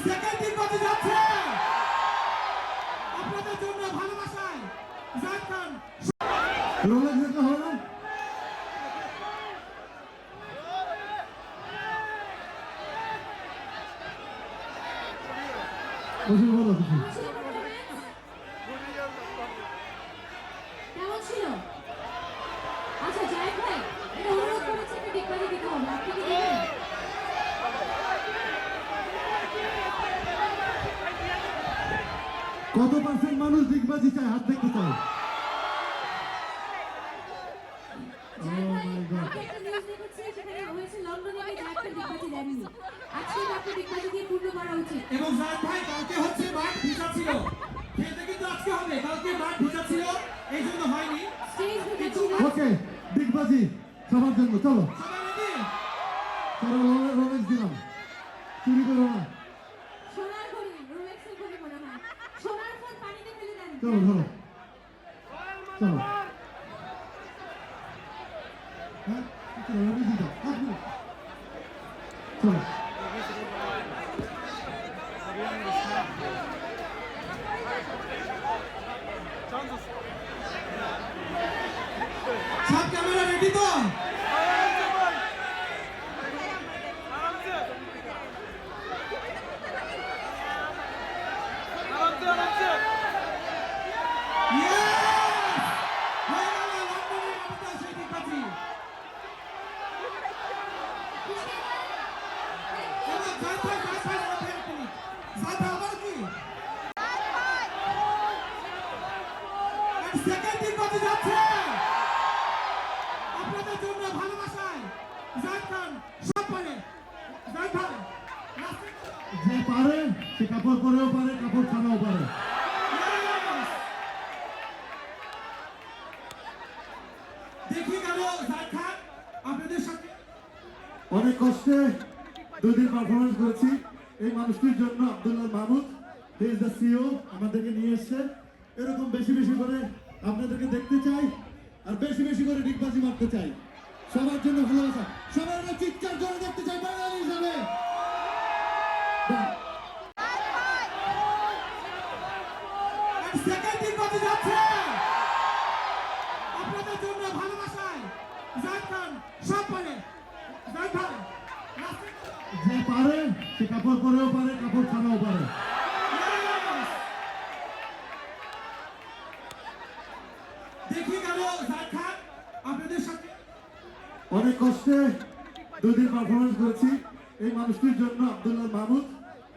Second নির্বাচন যাচ্ছে আপনাদের জন্য ভালোবাসায় জাহিদ খান রোলেক্স দেখতে হবে না বসে বলো কিছু কেমন ছিল? আচ্ছা জাহিদ ভাই এটা অনুরোধ করেছে একটা টিকবাজি দিতে হবে, আপনি কি দিবেন? কত পার্সেন্ট মানুষ ডিগবাজি চায় হাত দেখতে চায় জাহিদ ভাই আপনি একটা নিউজ দেখেছি সেখানে হয়েছে লন্ডনে গিয়ে জাহিদ খান টিকবাজি দেননি, আজকে আপনি টিকবাজি দিয়ে পূর্ণ করা উচিত। এবং জাহিদ ভাই কালকে হচ্ছে মাঠ ভিজা ছিল, খেলতে কিন্তু আজকে হবে, কালকে মাঠ ভিজা ছিল এই জন্য হয়নি। স্টেজ ভিজা ছিল। ওকে ডিগবাজি সবার জন্য চলো সবাই রেডি? চলো রোলেক্স দিলাম চুরি করো না সোনার ঘড়ি, রোলেক্সের ঘড়ি মনে হয়। সোনার ফোন পানিতে ফেলে দেন। চলো ধরো চলো হ্যাঁ চলো রেডি দিও চলো সব ক্যামেরা রেডি তো? Yes! হয়ে গেল লন্ডনের মাটিতে সেই নির্বাচন। এবার জাহিদ ভাই ফের তিনি। জাহিদ ভাই আবার কি? সেকেন্ড নির্বাচন যাচ্ছে আপনাদের জন্য ভালোবাসায় জাহিদ খান সব পারে। জাহিদ ভাই যে পারে সে কাপড় পরেও পারে কাপড় ছাড়াও পারে দেখি গেল জাহিদ খান আপনাদের সাথে অনেক কষ্টে দুদিন পারফরমেন্স করেছি এই মানুষটির জন্য Abdullah Mahmud he is the CEO আমাদেরকে নিয়ে এসেছে এরকম বেশি বেশি করে আপনাদেরকে দেখতে চাই আর বেশি বেশি করে ডিগবাজি মারতে চাই সবার জন্য ভালোবাসা সবার জন্য চিৎকার করে দেখতে চাই বাঙালি হিসাবে সেকেন্ড নির্বাচন যাচ্ছে আপনাদের জন্য ভালোবাসায় জাহিদ খান সব পারে। জাহিদ ভাই যে পারে সে কাপড় পরেও পারে কাপড় ছাড়াও পারে দেখি গেল জাহিদ খান আপনাদের সাথে অনেক কষ্টে দুদিন পারফরমেন্স করেছি এই মানুষটির জন্য Abdullah Mahmud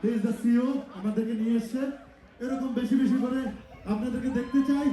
he is the CEO আমাদেরকে নিয়ে এসেছে এরকম বেশি বেশি করে আপনাদেরকে দেখতে চাই